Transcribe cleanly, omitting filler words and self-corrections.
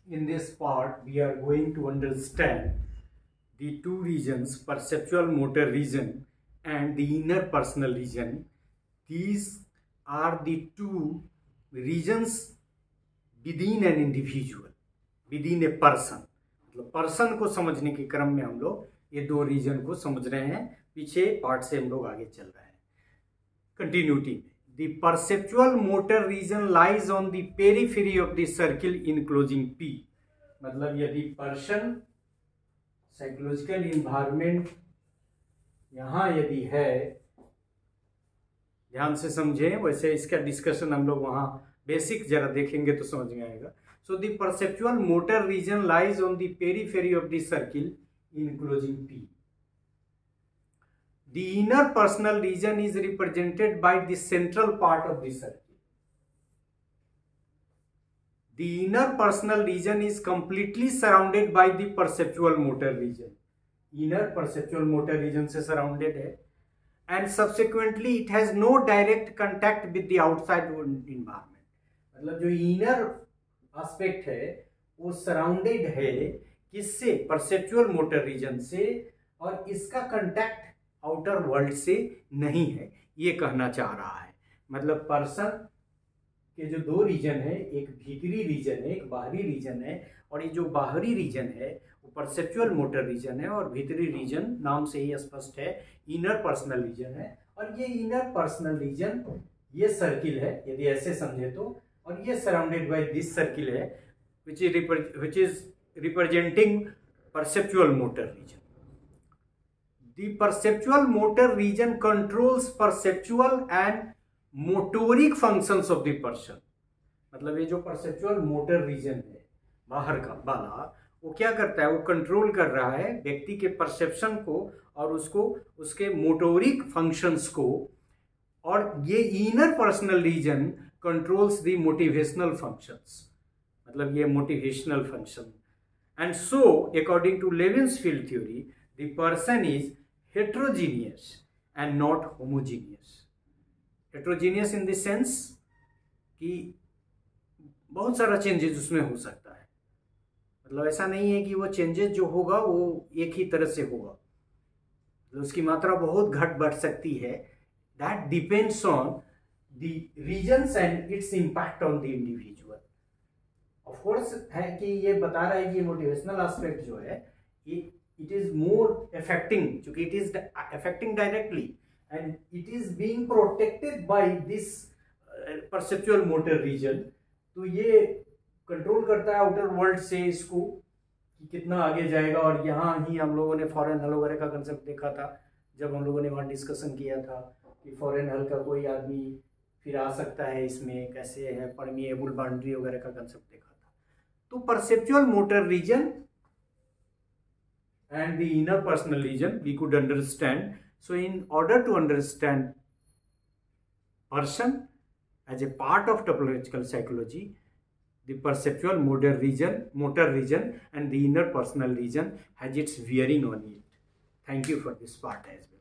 in this part we are going to understand the two regions, perceptual motor region and the inner personal region. These are the two regions within an individual, within a person. मतलब person को समझने के क्रम में हम लोग ये दो रीजन को समझ रहे हैं। पीछे पार्ट से हम लोग आगे चल रहे हैं कंटिन्यूटी में। The perceptual motor region lies on the periphery of the circle enclosing P. मतलब यदि पर्सन साइकोलॉजिकल इन्वायरमेंट यहाँ यदि है, ध्यान से समझें, वैसे इसका डिस्कशन हम लोग वहाँ बेसिक जरा देखेंगे तो समझ में आएगा। So the perceptual motor region lies on the periphery of the circle enclosing P. The inner personal region is represented by the central part of the circle. The inner personal region is completely surrounded by the perceptual motor region. Inner perceptual motor region से surrounded है, and subsequently it has no direct contact with the outside environment. मतलब जो inner aspect है वो surrounded है किससे? perceptual motor region से, और इसका contact आउटर वर्ल्ड से नहीं है, ये कहना चाह रहा है। मतलब पर्सन के जो दो रीजन है, एक भीतरी रीजन है, एक बाहरी रीजन है, और ये जो बाहरी रीजन है वो परसेप्चुअल मोटर रीजन है, और भीतरी रीजन नाम से ही स्पष्ट है इनर पर्सनल रीजन है। और ये इनर पर्सनल रीजन ये सर्किल है यदि ऐसे समझे तो, और ये सराउंडेड बाय दिस सर्किल है which is representing perceptual motor region. The perceptual motor region controls perceptual and motoric functions of the person. मतलब ये जो perceptual motor region है बाहर का वाला, वो क्या करता है? वो कंट्रोल कर रहा है व्यक्ति के परसेप्शन को और उसको उसके मोटोरिक फंक्शंस को, और ये inner personal reason controls the motivational functions. मतलब ये motivational function. And so according to Lewin's field theory the person is heterogeneous and not homogeneous. Heterogeneous in the sense कि बहुत सारा चेंजेस उसमें हो सकता है। मतलब ऐसा नहीं है कि वो चेंजेस जो होगा वो एक ही तरह से होगा, तो उसकी मात्रा बहुत घट बढ़ सकती है। That depends on the regions and its impact on the individual. Of course है कि ये बता रहा है कि मोटिवेशनल एस्पेक्ट जो है it is more affecting, क्योंकि it is affecting directly and it is being protected by this perceptual motor region. तो ये कंट्रोल करता है आउटर वर्ल्ड से इसको कि कितना आगे जाएगा। और यहाँ ही हम लोगों ने फॉरेन हल वगैरह का कंसेप्ट देखा था जब हम लोगों ने वहाँ डिस्कशन किया था कि फॉरेन हल का कोई आदमी फिर आ सकता है इसमें, कैसे है परमिएबल बाउंड्री वगैरह का कंसेप्ट देखा था। तो perceptual motor region and the inner personal region we could understand. So in order to understand person as a part of topological psychology, the perceptual motor region and the inner personal region has its bearing on it. Thank you for this part as well.